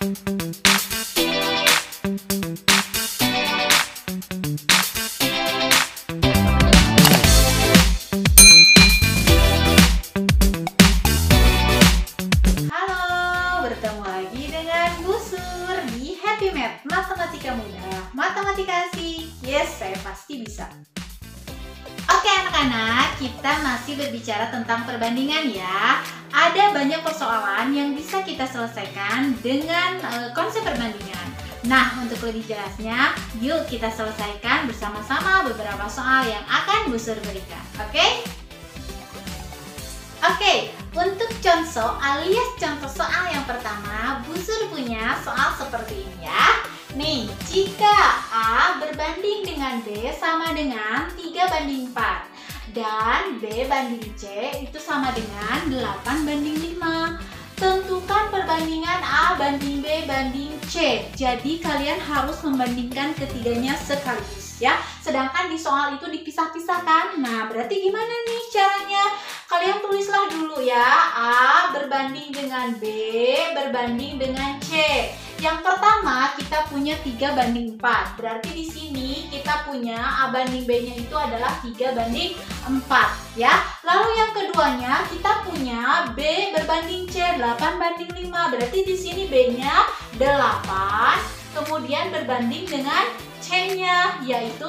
Matematika mudah, matematika asik. Yes, saya pasti bisa. Oke anak-anak, kita masih berbicara tentang perbandingan ya. Ada banyak persoalan yang bisa kita selesaikan dengan konsep perbandingan. Nah, untuk lebih jelasnya, yuk kita selesaikan bersama-sama beberapa soal yang akan Bu Sur berikan. Oke? Oke, untuk contoh alias contoh soal yang pertama, Bu Sur punya soal seperti ini ya. Nih, jika A berbanding dengan B sama dengan 3/4 dan B banding C itu sama dengan 8/5. Tentukan perbandingan A banding B banding C. Jadi kalian harus membandingkan ketiganya sekaligus ya. Sedangkan di soal itu dipisah-pisahkan. Nah, berarti gimana nih caranya? Kalian tulislah dulu ya. A berbanding dengan B berbanding dengan C. Yang pertama kita punya 3/4. Berarti di sini kita punya A banding B-nya itu adalah 3/4 ya. Lalu yang keduanya kita punya B berbanding C 8/5. Berarti di sini B-nya 8, kemudian berbanding dengan C-nya yaitu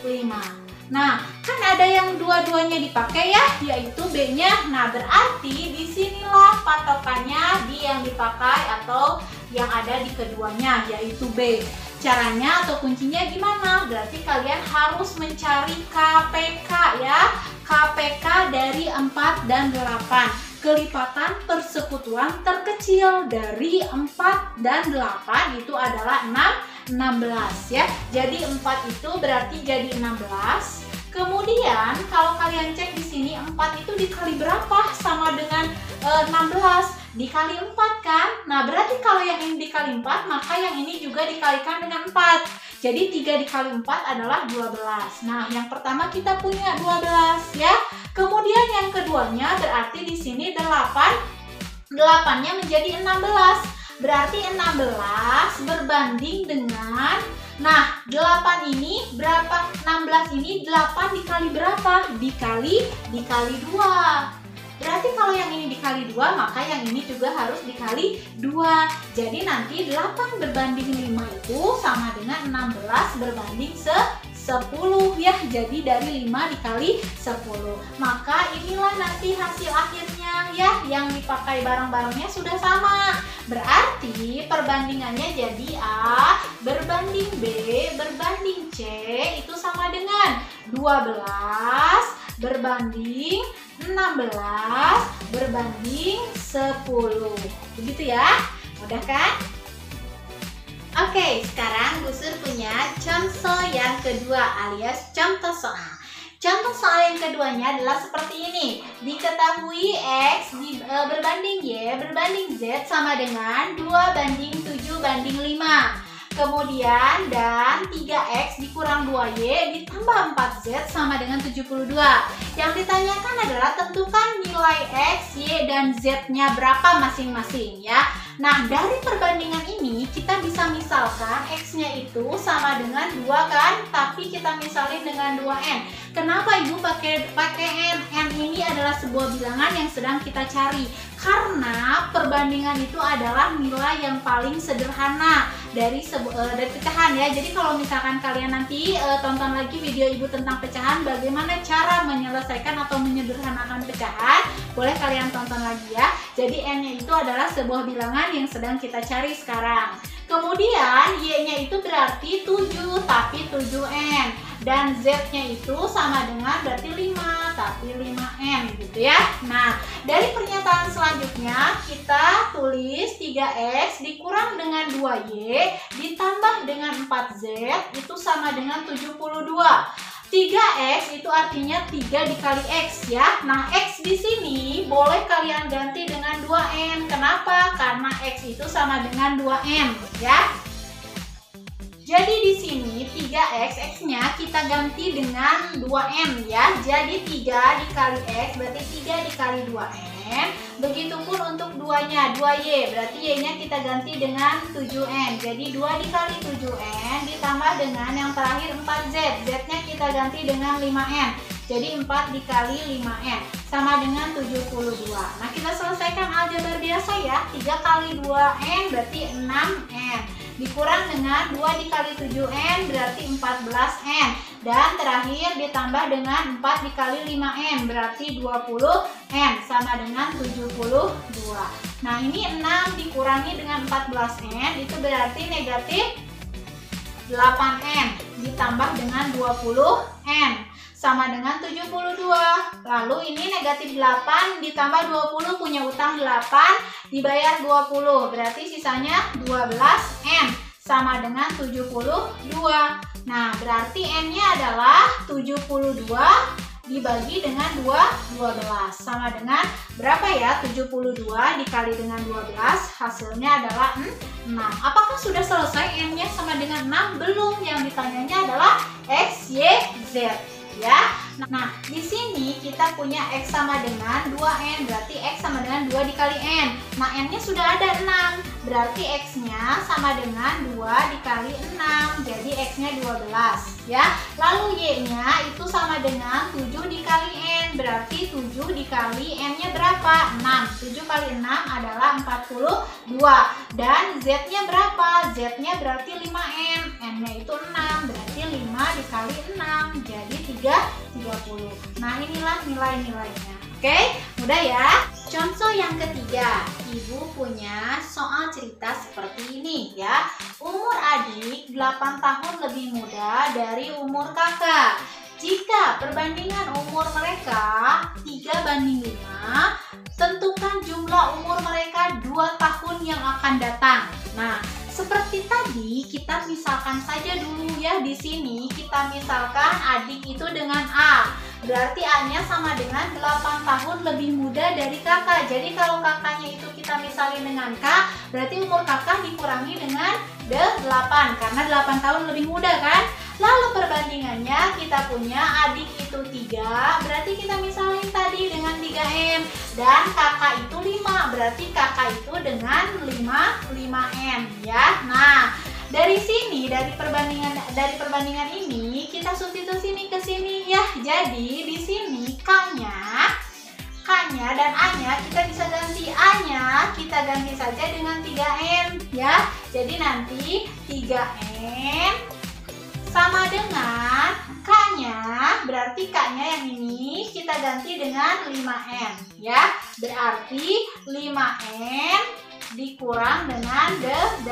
5. Nah, kan ada yang dua-duanya dipakai ya, yaitu B-nya. Nah, berarti disinilah patokannya di yang dipakai atau yang ada di keduanya, yaitu B. Caranya atau kuncinya gimana? Berarti kalian harus mencari KPK ya. KPK dari 4 dan 8. Kelipatan persekutuan terkecil dari 4 dan 8 itu adalah 16 ya. Jadi 4 itu berarti jadi 16. Kemudian kalau kalian cek di sini 4 itu dikali berapa sama dengan 16? Dikali 4 kan? Nah, berarti kalau yang ini dikali 4, maka yang ini juga dikalikan dengan 4. Jadi 3 dikali 4 adalah 12. Nah, yang pertama kita punya 12 ya. Kemudian yang keduanya berarti di sini 8. 8-nya menjadi 16. Berarti 16 berbanding dengan, nah 8 ini berapa? 16 ini 8 dikali berapa? Dikali 2. Berarti kalau yang ini dikali 2, maka yang ini juga harus dikali 2. Jadi nanti 8 berbanding 5 itu sama dengan 16 berbanding 10 ya. Jadi dari 5 dikali 10. Maka inilah nanti hasil akhirnya ya. Yang dipakai barang-barangnya sudah sama. Berarti perbandingannya jadi A berbanding B berbanding C itu sama dengan 12 berbanding 16 berbanding 10. Begitu ya? Mudah kan? Oke, sekarang Bu Sur punya contoh yang kedua alias contoh soal. Contoh soal yang keduanya adalah seperti ini. Diketahui X berbanding Y berbanding Z sama dengan 2/7/5. Kemudian dan 3X dikurang 2Y ditambah 4Z sama dengan 72. Yang ditanyakan adalah tentukan nilai X, Y, dan Z-nya berapa masing-masing ya. Nah, dari perbandingan ini kita bisa misalkan X-nya itu sama dengan 2 kan, tapi kita misalin dengan 2N. Kenapa Ibu pakai N? N ini adalah sebuah bilangan yang sedang kita cari. Karena perbandingan itu adalah nilai yang paling sederhana dari pecahan ya. Jadi kalau misalkan kalian nanti tonton lagi video Ibu tentang pecahan, bagaimana cara menyelesaikan atau menyederhanakan pecahan, boleh kalian tonton lagi ya. Jadi N-nya itu adalah sebuah bilangan yang sedang kita cari sekarang. Kemudian Y-nya itu berarti 7, tapi 7N. Dan Z-nya itu sama dengan berarti 5, tapi 5N gitu ya. Nah, dari pernyataan selanjutnya kita tulis 3X dikurang dengan 2Y ditambah dengan 4Z itu sama dengan 72. 3X itu artinya 3 dikali X ya. Nah, X di sini boleh kalian ganti dengan 2N. Kenapa? Karena X itu sama dengan 2N ya. Jadi di sini 3X, X-nya kita ganti dengan 2N ya. Jadi 3 dikali X berarti 3 dikali 2N 5N. Begitupun untuk 2-nya, 2Y, berarti Y-nya kita ganti dengan 7N. Jadi 2 dikali 7N ditambah dengan yang terakhir 4Z. Z-nya kita ganti dengan 5N. Jadi 4 dikali 5N sama dengan 72. Nah, kita selesaikan aljabar biasa ya. 3 kali 2N berarti 6N. Dikurang dengan 2 dikali 7N berarti 14N. Dan terakhir ditambah dengan 4 dikali 5N berarti 20N sama dengan 72. Nah, ini 6 dikurangi dengan 14N itu berarti negatif 8N ditambah dengan 20N sama dengan 72. Lalu ini negatif 8 ditambah 20, punya utang 8 dibayar 20, berarti sisanya 12N sama dengan 72. Nah, berarti N-nya adalah 72 dibagi dengan 12 sama dengan berapa ya? 72 dikali dengan 12 hasilnya adalah 6. Apakah sudah selesai? N-nya sama dengan 6? Belum, yang ditanyanya adalah X, Y, Z ya. Nah, di sini kita punya X sama dengan 2N, berarti X sama dengan 2 dikali N. Nah, N-nya sudah ada 6, berarti X-nya sama dengan 2 dikali 6, jadi X-nya 12 ya. Lalu Y-nya itu sama dengan 7 dikali N, berarti 7 dikali N-nya berapa? 6. 7 kali 6 adalah 42. Dan Z-nya berapa? Z-nya berarti 5N, N-nya itu 6, berarti 5 dikali 6, jadi 30. Nah, inilah nilai-nilainya. Oke, mudah ya. Contoh yang ketiga, Ibu punya soal cerita seperti ini ya. Umur adik 8 tahun lebih muda dari umur kakak. Jika perbandingan umur mereka 3:5, tentukan jumlah umur mereka 2 tahun yang akan datang. Nah, seperti tadi kita misalkan saja dulu ya, di sini kita misalkan adik itu dengan A. Berarti A-nya sama dengan 8 tahun lebih muda dari kakak. Jadi kalau kakaknya itu kita misalin dengan K, berarti umur kakak dikurangi dengan 8 karena 8 tahun lebih muda kan? Lalu perbandingannya kita punya adik itu 3, berarti kita misalin tadi dengan 3N. Dan kakak itu 5, berarti kakak itu dengan 5N ya. Nah, dari sini, dari perbandingan ini kita substitusi ke sini ya. Jadi di sini K-nya dan A-nya kita bisa ganti. A-nya kita ganti saja dengan 3N ya. Jadi nanti 3N sama dengan K-nya, berarti K-nya yang ini kita ganti dengan 5N ya. Berarti 5N dikurang dengan 8.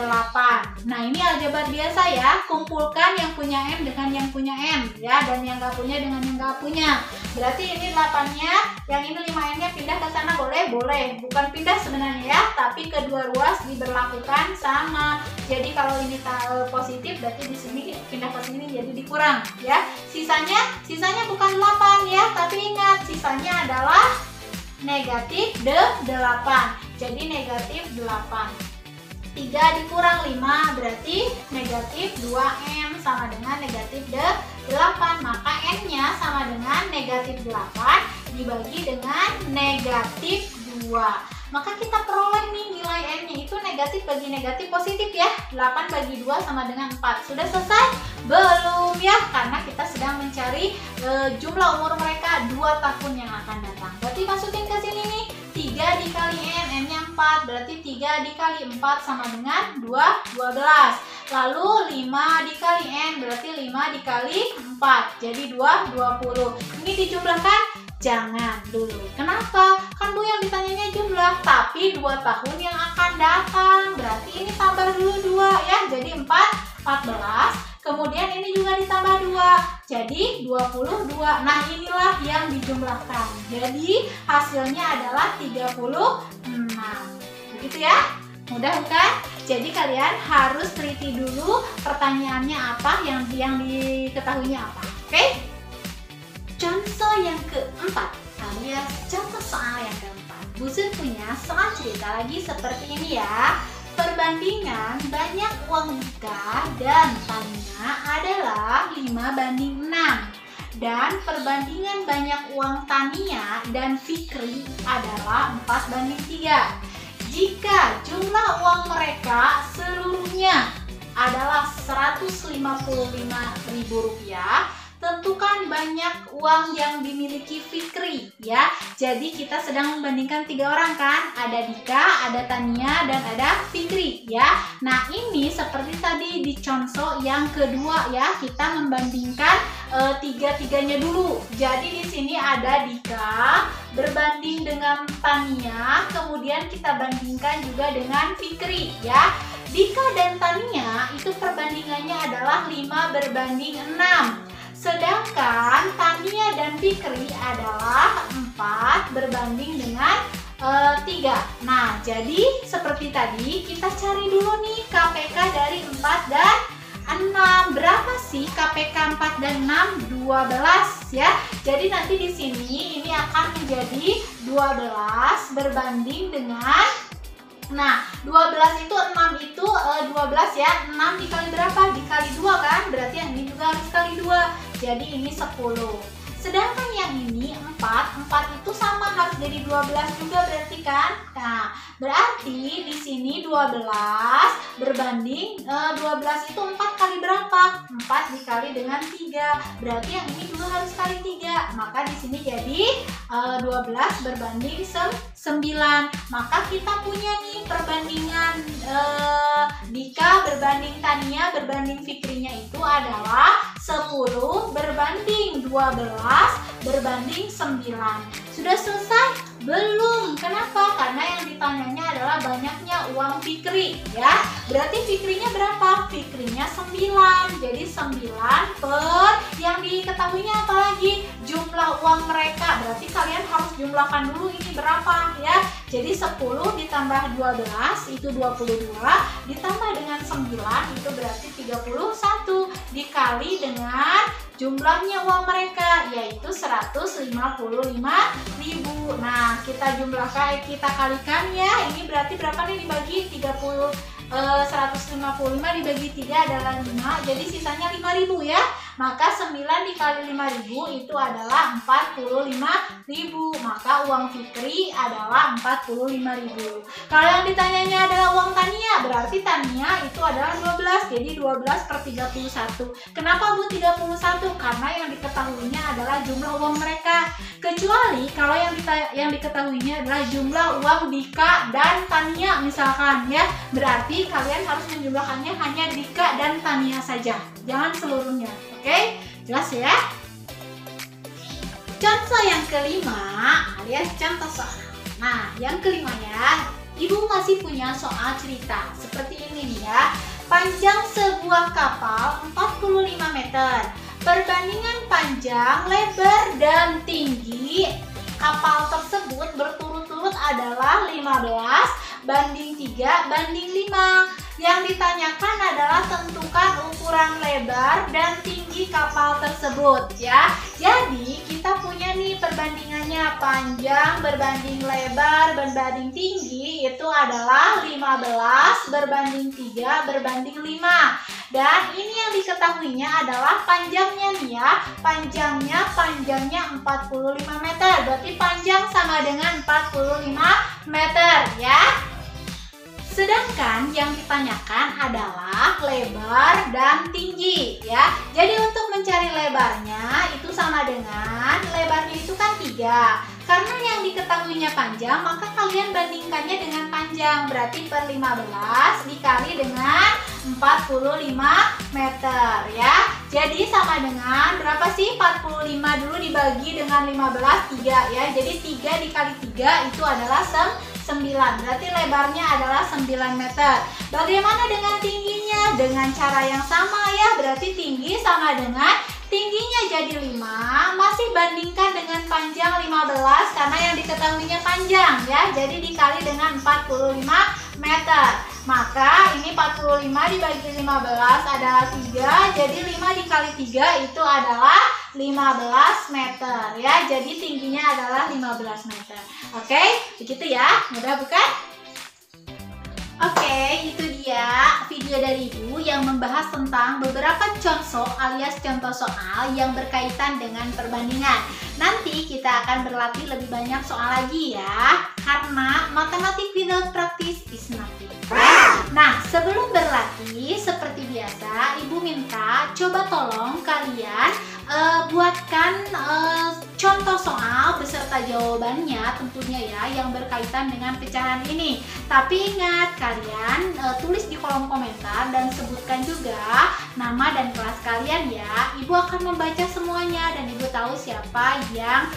Nah, ini aljabar biasa ya. Kumpulkan yang punya M dengan yang punya M ya, dan yang nggak punya dengan yang nggak punya. Berarti ini 8-nya, yang ini 5N-nya pindah ke sana boleh? Boleh. Bukan pindah sebenarnya ya, tapi kedua ruas diberlakukan sama. Jadi kalau ini positif, berarti di sini pindah ke sini jadi dikurang ya. Sisanya bukan 8 ya, tapi ingat sisanya adalah negatif 8. Jadi negatif 8. 3 dikurang 5 berarti negatif 2N sama dengan negatif 8. Maka N-nya sama dengan negatif 8 dibagi dengan negatif 2. Maka kita peroleh nih nilai N-nya itu negatif bagi negatif positif ya. 8 bagi 2 sama dengan 4. Sudah selesai? Belum ya, karena kita sedang mencari jumlah umur mereka 2 tahun yang akan datang. Berarti masukin ke sini nih, 3 dikali N, N-nya 4, berarti 3 dikali 4 sama dengan 12. Lalu 5 dikali N, berarti 5 dikali 4, jadi 20. Ini dijumlahkan? Jangan dulu. Kenapa? Kan Bu yang ditanyanya jumlah, tapi 2 tahun yang akan datang. Berarti ini tambah dulu 2 ya, jadi 14. Kemudian ini juga ditambah 2, jadi 22. Nah, inilah yang dijumlahkan. Jadi hasilnya adalah 36. Begitu ya? Mudah bukan? Jadi kalian harus teliti dulu pertanyaannya apa, yang diketahuinya apa. Oke? Contoh yang keempat, alias contoh soal yang keempat. Bu Sun punya soal cerita lagi seperti ini ya. Perbandingan banyak uang nikah dan palingnya adalah 5:6. Dan perbandingan banyak uang Tania dan Fikri adalah 4:3. Jika jumlah uang mereka seluruhnya adalah Rp155.000, tentukan banyak uang yang dimiliki Fikri ya. Jadi kita sedang membandingkan 3 orang kan, ada Dika, ada Tania, dan ada Fikri ya. Nah ini seperti tadi di contoh yang kedua ya, kita membandingkan tiga-tiganya dulu. Jadi di sini ada Dika berbanding dengan Tania, kemudian kita bandingkan juga dengan Fikri ya. Dika dan Tania itu perbandingannya adalah 5:6. Sedangkan Tania dan Fikri adalah 4 berbanding dengan 3. Nah, jadi seperti tadi kita cari dulu nih KPK dari 4 dan 6. Berapa sih KPK 4 dan 6? 12 ya. Jadi nanti di sini ini akan menjadi 12 berbanding dengan, nah 12 itu 6 itu 12 ya. 6 dikali berapa? Dikali 2 kan? Berarti yang ini juga harus kali 2. Jadi ini 10. Sedangkan yang ini 4 itu sama harus jadi 12 juga berarti kan? Nah, berarti di sini 12 berbanding 12 itu 4 kali berapa? 4 dikali dengan 3. Berarti yang ini juga harus kali 3. Maka di sini jadi 12 berbanding 9. Maka kita punya nih perbandingan Dika berbanding Tania berbanding Fikrinya itu adalah 10 berbanding 12 berbanding 9. Sudah selesai? Belum. Kenapa? Karena yang ditanyanya adalah banyaknya uang Fikri ya. Berarti Fikrinya berapa? Fikrinya 9. Jadi 9 per yang diketahuinya apa lagi? Jumlah uang mereka. Berarti kalian harus jumlahkan dulu ini berapa ya. Jadi 10 ditambah 12 itu 22, ditambah dengan 9 itu berarti 31, dikali dengan jumlahnya uang mereka yaitu 155.000. Nah, kita jumlahkan, kita kalikan ya. Ini berarti berapa nih dibagi 155 dibagi 3 adalah 5. Jadi sisanya 5.000 ya. Maka 9 dikali 5.000 itu adalah 45.000. Maka uang Fikri adalah 45.000. Kalau yang ditanyanya adalah uang Tania, berarti Tania itu adalah 12. Jadi 12 per 31. Kenapa Bu 31? Karena yang diketahuinya adalah jumlah uang mereka. Kecuali kalau yang diketahuinya adalah jumlah uang Dika dan Tania misalkan ya. Berarti kalian harus menjumlahkannya hanya Dika dan Tania saja. Jangan seluruhnya. Oke, jelas ya? Contoh yang kelima alias contoh soal. Nah, yang kelima ya, Ibu masih punya soal cerita seperti ini nih ya. Panjang sebuah kapal 45 meter. Perbandingan panjang, lebar, dan tinggi kapal tersebut berturut-turut adalah 15:3:5. Yang ditanyakan adalah tentukan ukuran lebar dan tinggi kapal tersebut ya. Jadi kita punya nih perbandingannya, panjang berbanding lebar berbanding tinggi itu adalah 15:3:5. Dan ini yang diketahuinya adalah panjangnya nih ya. Panjangnya 45 meter. Berarti panjang sama dengan 45 meter ya. Sedangkan yang ditanyakan adalah lebar dan tinggi ya. Jadi untuk mencari lebarnya itu sama dengan lebarnya itu kan 3. Karena yang diketahuinya panjang, maka kalian bandingkannya dengan panjang. Berarti per 15 dikali dengan 45 meter ya. Jadi sama dengan berapa sih? 45 dulu dibagi dengan 15, 3 ya. Jadi 3 dikali 3 itu adalah 9. Berarti lebarnya adalah 9 meter. Bagaimana dengan tingginya? Dengan cara yang sama ya. Berarti tinggi sama dengan tingginya jadi 5. Masih bandingkan dengan panjang 15 karena yang diketahuinya panjang ya. Jadi dikali dengan 45 meter. Maka ini 45 dibagi 15 adalah 3. Jadi 5 dikali 3 itu adalah 15 meter ya. Jadi tingginya adalah 15 meter. Oke, begitu ya. Mudah bukan? Oke, itu dia video video dari Ibu yang membahas tentang beberapa contoh alias contoh soal yang berkaitan dengan perbandingan. Nanti kita akan berlatih lebih banyak soal lagi ya, karena matematik without practice is nothing. Nah, sebelum berlatih seperti biasa, Ibu minta coba tolong kalian buatkan contoh soal beserta jawabannya tentunya ya, yang berkaitan dengan pecahan ini. Tapi ingat, kalian tulis di kolom komentar dan sebutkan juga nama dan kelas kalian ya. Ibu akan membaca semuanya dan Ibu tahu siapa yang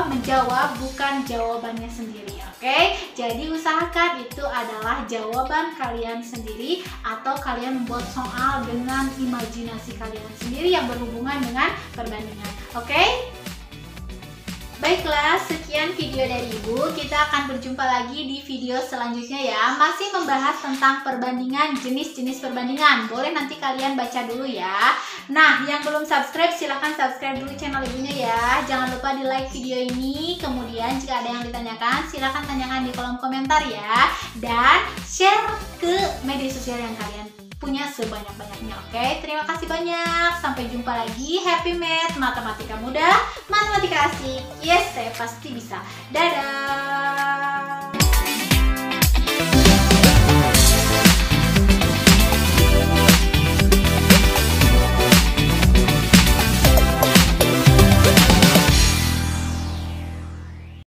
menjawab, bukan jawabannya sendiri. Oke, jadi usahakan itu adalah jawaban kalian sendiri atau kalian membuat soal dengan imajinasi kalian sendiri yang berhubungan dengan perbandingan. Oke? Baiklah, sekian video dari Ibu. Kita akan berjumpa lagi di video selanjutnya ya. Masih membahas tentang perbandingan, jenis-jenis perbandingan. Boleh nanti kalian baca dulu ya. Nah, yang belum subscribe silahkan subscribe dulu channel Ibunya ya. Jangan lupa di like video ini. Kemudian jika ada yang ditanyakan silahkan tanyakan di kolom komentar ya. Dan share ke media sosial yang kalian punya sebanyak-banyaknya. Oke, terima kasih banyak. Sampai jumpa lagi. Happy Math, matematika mudah, matematika asik. Yes, saya pasti bisa. Dadah.